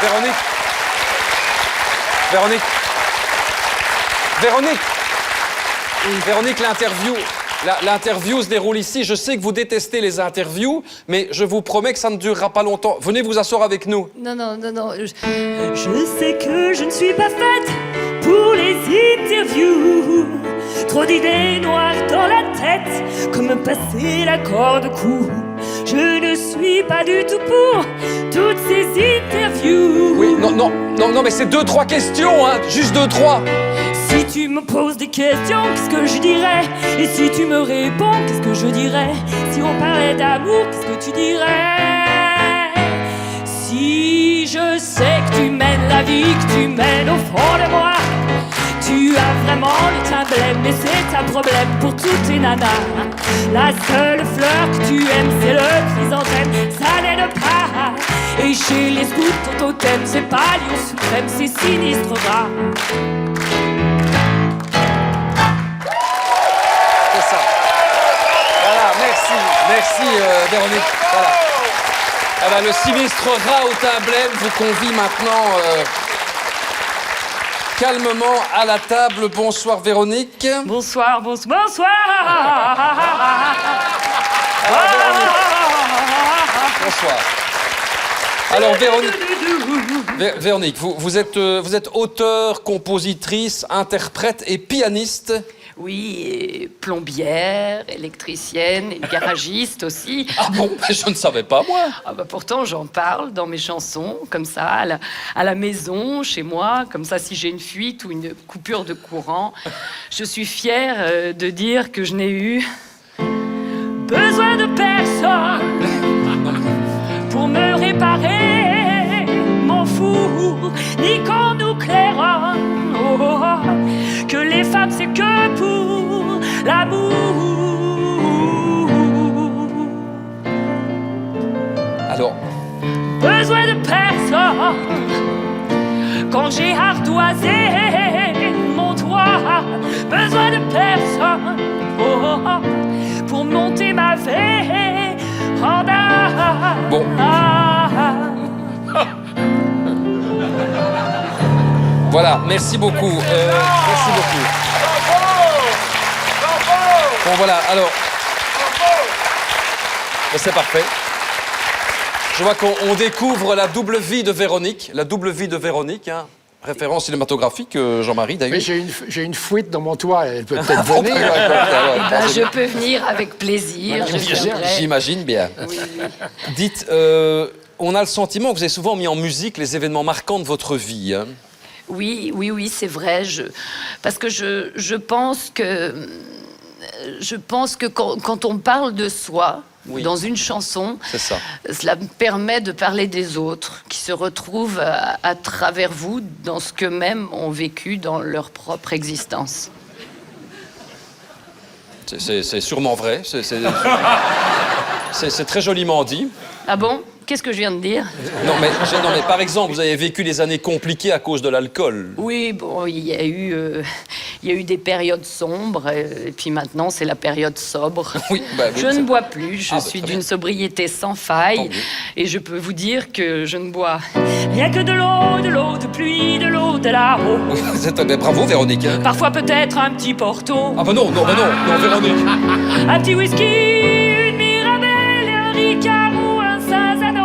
Véronique. Véronique. Véronique. Véronique, l'interview se déroule ici. Je sais que vous détestez les interviews, mais je vous promets que ça ne durera pas longtemps. Venez vous asseoir avec nous. Non. Je sais que je ne suis pas faite pour les interviews. Trop d'idées noires dans la tête, comme me passer la corde au cou. Je ne suis pas du tout pour toutes ces interviews. Oui, non, mais c'est 2-3 questions, hein. Juste 2-3. Si tu me poses des questions, qu'est-ce que je dirais? Et si tu me réponds, qu'est-ce que je dirais? Si on parlait d'amour, qu'est-ce que tu dirais? Si je sais que tu mènes la vie que tu mènes au fond de moi, tu as vraiment le teint blême, mais c'est un problème pour toutes tes nanas. La seule fleur que tu aimes, c'est le chrysanthème, ça n'aide pas. Et chez les scouts, ton totem, c'est pas lion suprême, c'est sinistre rat. C'est ça. Voilà, merci Véronique. Voilà. Ah bah, le sinistre rat au teint blême vous convie maintenant calmement à la table. Bonsoir Véronique. Bonsoir. Alors, Véronique. Bonsoir. Alors Véronique, vous êtes auteure, compositrice, interprète et pianiste. Oui, et plombière, électricienne, et garagiste aussi. Ah bon, je ne savais pas moi. Ah bah pourtant j'en parle dans mes chansons, comme ça, à la maison, chez moi, comme ça si j'ai une fuite ou une coupure de courant, je suis fière de dire que je n'ai eu besoin de personne pour me réparer mon four, ni qu'on nous claironne. Que les femmes c'est que pour l'amour. Alors, besoin de personne quand j'ai ardoisé mon toit. Besoin de personne pour monter ma véranda. bon. Voilà, merci beaucoup. Merci beaucoup. Bon, voilà, alors. Ben, c'est parfait. Je vois qu'on découvre la double vie de Véronique. La double vie de Véronique, hein. Référence cinématographique, Jean-Marie, d'ailleurs. Mais j'ai une fuite dans mon toit, elle peut peut-être venir. Je peux venir avec plaisir. J'imagine bien. Oui. Dites, on a le sentiment que vous avez souvent mis en musique les événements marquants de votre vie, hein. Oui, c'est vrai. Parce que je pense que quand on parle de soi, oui, dans une chanson, c'est ça. Cela permet de parler des autres, qui se retrouvent à travers vous dans ce qu'eux-mêmes ont vécu dans leur propre existence. C'est sûrement vrai. C'est très joliment dit. Ah bon? Qu'est-ce que je viens de dire? Non, mais par exemple, vous avez vécu des années compliquées à cause de l'alcool. Oui, bon, il y a eu des périodes sombres, et puis maintenant, c'est la période sobre. Oui, je ne bois plus, je suis très d'une bien. sobriété sans faille, et je peux vous dire que je ne bois rien que de l'eau de pluie, de l'eau de là-haut. Oui, bravo, Véronique. Hein. Parfois peut-être un petit Porto. Ah bah non, Véronique. Un petit whisky, une Mirabelle, et un Ricard ou un Saint-Zano.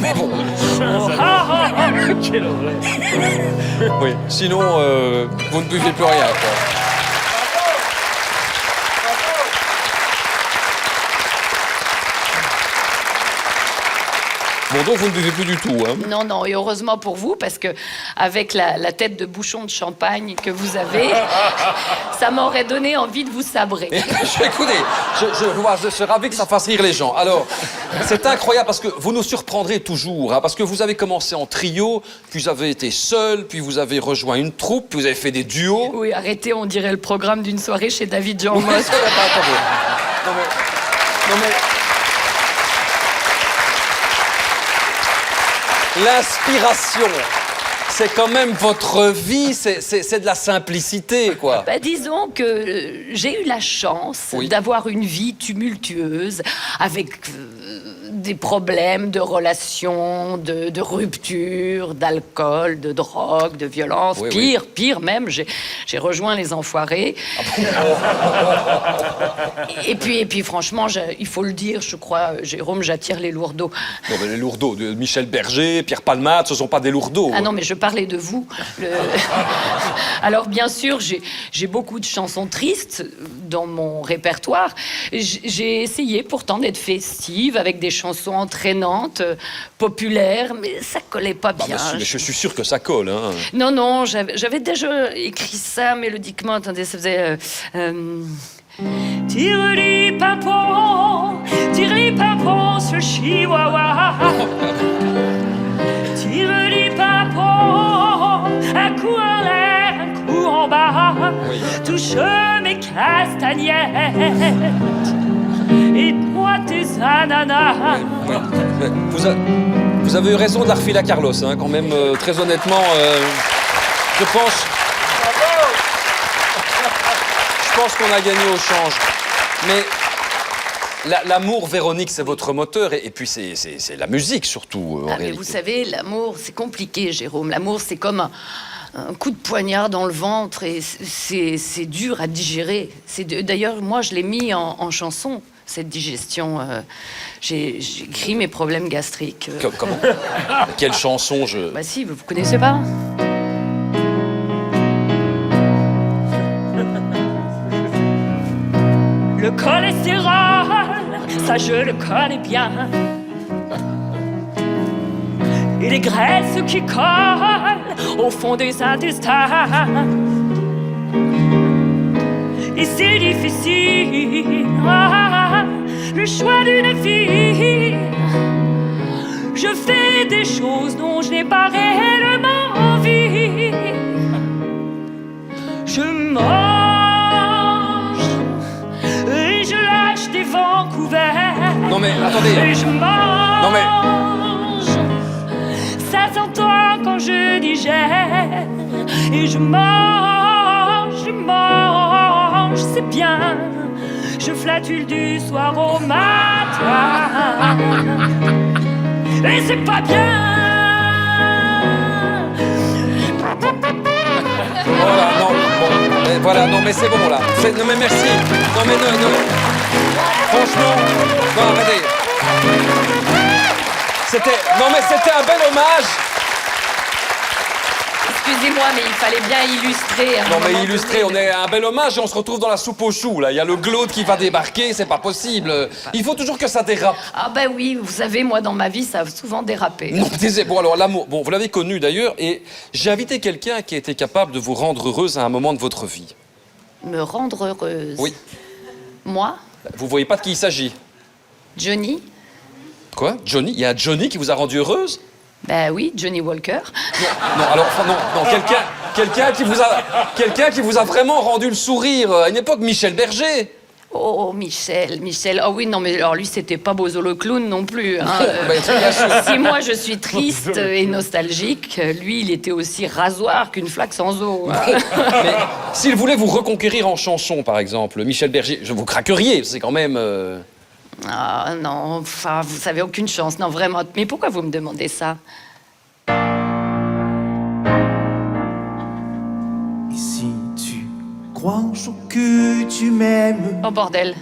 Mais bon. Quelle horreur. Oui. Sinon, vous ne buvez plus rien, quoi. Bon, donc vous ne buvez plus du tout, hein? Non, et heureusement pour vous, parce que avec la tête de bouchon de champagne que vous avez, ça m'aurait donné envie de vous sabrer. Écoutez, je suis ravi que ça fasse rire les gens. Alors, c'est incroyable parce que vous nous surprendrez toujours, hein, parce que vous avez commencé en trio, puis vous avez été seul, puis vous avez rejoint une troupe, puis vous avez fait des duos. Oui, arrêtez, on dirait le programme d'une soirée chez David Jean Oui, Moss. attendez. Non mais... L'inspiration, c'est quand même votre vie, c'est de la simplicité, quoi. Bah, disons que j'ai eu la chance Oui. d'avoir une vie tumultueuse avec des problèmes de relations, de rupture, d'alcool, de drogue, de violence. Oui, Pire même, j'ai rejoint les Enfoirés. Et puis franchement, il faut le dire, je crois, Jérôme, j'attire les lourdeaux. Non, mais les lourdeaux de Michel Berger, Pierre Palmade, ce sont pas des lourdeaux. Ah non, mais je parlais de vous. Alors, bien sûr, j'ai beaucoup de chansons tristes dans mon répertoire. J'ai essayé pourtant d'être festive avec des chansons entraînantes, populaires, mais ça collait pas bien. Mais je suis sûr que ça colle, hein. Non, j'avais déjà écrit ça mélodiquement. Attendez, ça faisait... Tire-li-pimpon sur le chihuahua. Tire-li-pimpon, un coup en l'air, un coup en bas. Oui. Touche mes castagnettes et moi tes ananas. Ouais. Mais vous avez eu raison de la refiler à Carlos, hein, quand même, très honnêtement, je pense qu'on a gagné au change. Mais l'amour, Véronique, c'est votre moteur, et puis c'est la musique, surtout, en Mais réalité. vous savez, l'amour, c'est compliqué, Jérôme. L'amour, c'est comme un coup de poignard dans le ventre, et c'est dur à digérer. D'ailleurs, moi, je l'ai mis en chanson, cette digestion. J'ai écrit mes problèmes gastriques. Comment? Quelle chanson Bah si, vous connaissez pas? Le cholestérol, ça je le connais bien. Et les graisses qui collent au fond des intestins. Et c'est difficile, le choix d'une vie. Je fais des choses dont je n'ai pas réellement envie. Je mange et je lâche des vents couverts. Non mais, attendez. Et je mange. Non mais... Ça s'entend quand je digère. Et je mange, c'est bien. Je flatule du soir au matin. Et c'est pas bien. Voilà, non, bon, voilà, non mais c'est bon là. Non mais merci. Non mais non. Franchement, non arrêtez. Non mais c'était un bel hommage. Excusez-moi, mais il fallait bien illustrer. Non mais illustrer, on est un bel hommage et on se retrouve dans la soupe aux choux là. Il y a le Glaude qui va débarquer, c'est pas possible. Il faut toujours que ça dérape. Ah ben oui, vous savez, moi dans ma vie, ça a souvent dérapé. Non, bon alors l'amour, bon vous l'avez connu d'ailleurs et j'ai invité quelqu'un qui était capable de vous rendre heureuse à un moment de votre vie. Me rendre heureuse. Oui. Moi, Vous voyez pas de qui il s'agit? Johnny. Quoi? Johnny? Il y a un Johnny qui vous a rendu heureuse? Ben oui, Johnny Walker. Non, alors, enfin, non, quelqu'un qui vous a vraiment rendu le sourire. À une époque, Michel Berger. Oh, Michel. Oh oui, non, mais alors lui, c'était pas Bozo le clown non plus. Hein. Ben, bien sûr. Si moi, je suis triste et nostalgique, lui, il était aussi rasoir qu'une flaque sans eau. Hein. Mais s'il voulait vous reconquérir en chanson, par exemple, Michel Berger, vous craqueriez, c'est quand même... Ah non, enfin, vous savez, aucune chance. Non, vraiment. Mais pourquoi vous me demandez ça? Et si tu crois un jour que tu m'aimes, Oh, bordel.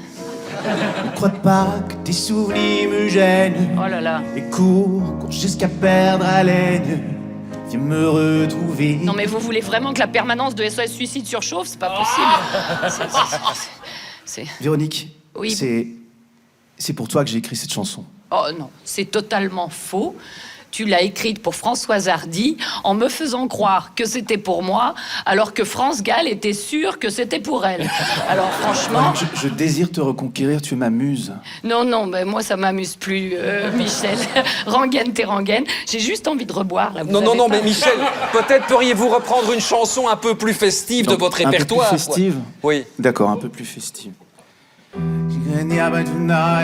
ne crois pas que tes souvenirs me gênent. Oh là là. Et cours jusqu'à perdre haleine. Viens me retrouver. Non, mais vous voulez vraiment que la permanence de SOS Suicide surchauffe? C'est pas possible. C'est... Véronique, Oui. c'est pour toi que j'ai écrit cette chanson. Oh non, c'est totalement faux. Tu l'as écrite pour Françoise Hardy en me faisant croire que c'était pour moi, alors que France Gall était sûre que c'était pour elle. Alors franchement... Je désire te reconquérir, tu m'amuses. Non, mais moi ça m'amuse plus, Michel. Rengaine, t'es rengaine. J'ai juste envie de reboire, là. Vous savez Non, pas. mais Michel, peut-être pourriez-vous reprendre une chanson un peu plus festive de votre répertoire. Un peu plus festive. quoi. Oui. D'accord, un peu plus festive.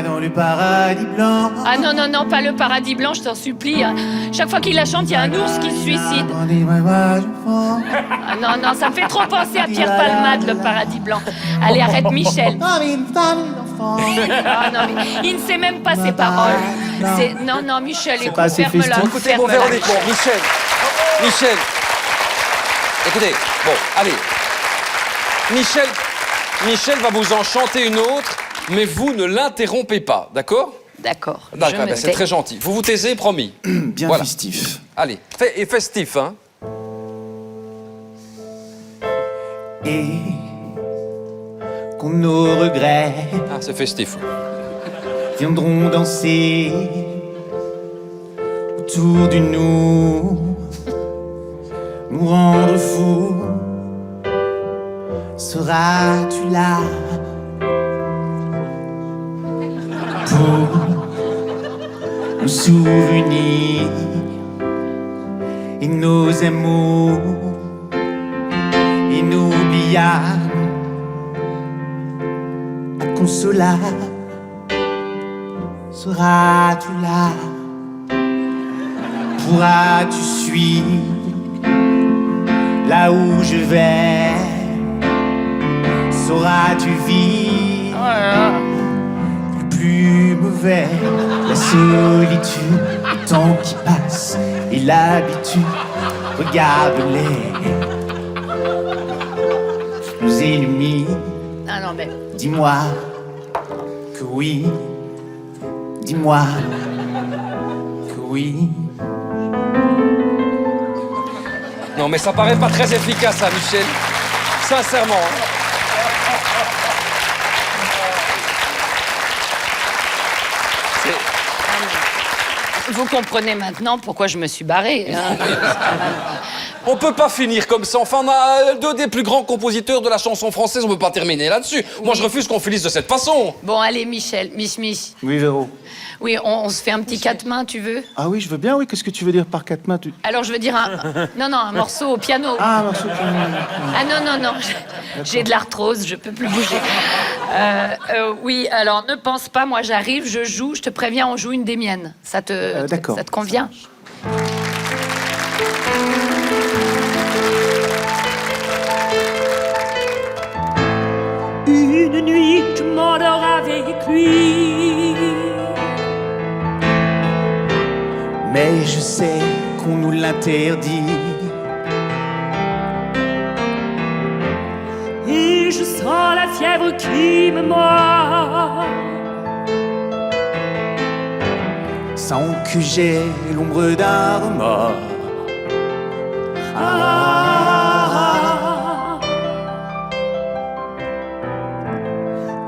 dans le paradis blanc. Ah non, non, non, pas le paradis blanc, je t'en supplie. Hein. Chaque fois qu'il la chante, il y a un ours qui se suicide. Ah non, non, ça me fait trop penser à Pierre Palmade, le paradis blanc. Allez, arrête, Michel. Ah non, mais il ne sait même pas ses paroles. Non, non, Michel, écoute, pas assez ferme-la. festif. Écoutez, bon, Véronique, bon, Michel. Michel. Écoutez, bon, allez. Michel va vous en chanter une autre, mais vous ne l'interrompez pas, d'accord? D'accord, je D'accord, me ben, c'est tais. très gentil. Vous vous taisez, promis. Bien Voilà. festif. Allez, et festif, hein. Et qu'on nos regrets Ah, c'est festif. viendront danser autour de nous rendre fous. Seras-tu là pour nous souvenir et nos amours inoubliables, inconsolables? Seras-tu là? Pourras-tu suivre là où je vais? Sauras-tu vivre le plus mauvais? La solitude, le temps qui passe et l'habitude, regarde-les, nous ennemis. Ah non, mais... Dis-moi que oui, dis-moi que oui. Non, mais ça paraît pas très efficace, ça, Michel. Sincèrement. Hein. Vous comprenez maintenant pourquoi je me suis barrée. Hein. On peut pas finir comme ça. Enfin, on a deux des plus grands compositeurs de la chanson française. On peut pas terminer là-dessus. Moi, je refuse qu'on finisse de cette façon. Bon, allez, Michel, Mich. Oui, Véro. Oui, on se fait un petit quatre mains, tu veux? Ah oui, je veux bien, oui. Qu'est-ce que tu veux dire par quatre mains Alors, je veux dire Non, non, un morceau au piano. Ah, morceau de piano. Ah non, non, non, j'ai de l'arthrose, je peux plus bouger. Oui, alors ne pense pas, moi j'arrive, je joue, je te préviens, on joue une des miennes. D'accord. Ça te convient? Une nuit, je m'endors avec lui. Mais je sais qu'on nous l'interdit. Et je sens la fièvre qui me mord. Sans que j'ai l'ombre d'un remords. Ah.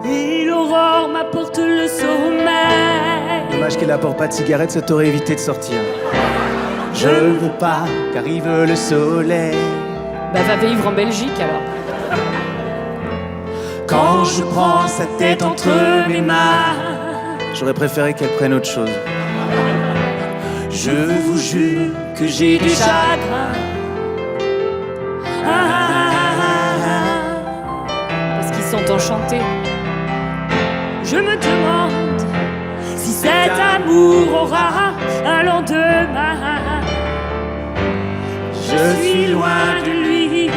Et l'aurore m'apporte le sommeil. Dommage qu'elle apporte pas de cigarette, ça t'aurait évité de sortir. Je veux pas qu'arrive le soleil. Bah va vivre en Belgique alors. Quand je prends sa tête entre mes mains, j'aurais préféré qu'elle prenne autre chose. Je vous jure que j'ai des chagrins. Parce qu'ils sont enchantés. Je me demande si cet amour aura un lendemain. Je suis loin de lui.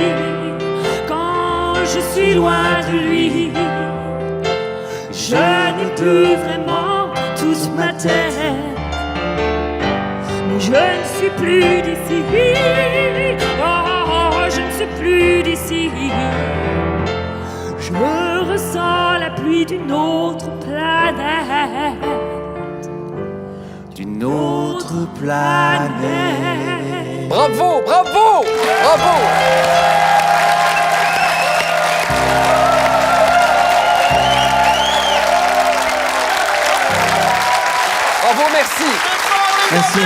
Quand je suis loin de lui, je n'ai plus vraiment toute ma tête. Mais je ne suis plus d'ici. Oh, je ne suis plus d'ici. Je ressens la pluie d'une autre planète. D'une autre planète. Bravo, bravo, bravo. Bravo, merci. Merci.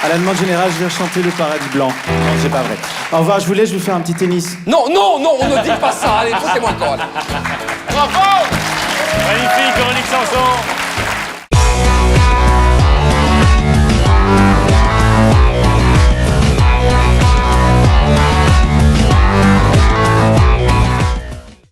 À la demande générale, je vais chanter le paradis blanc. Non, c'est pas vrai. Au revoir, je vous laisse, je vais faire un petit tennis. Non, non, non, on ne dit pas ça. Allez, foutez-moi le corps. Magnifique, Véronique Sanson.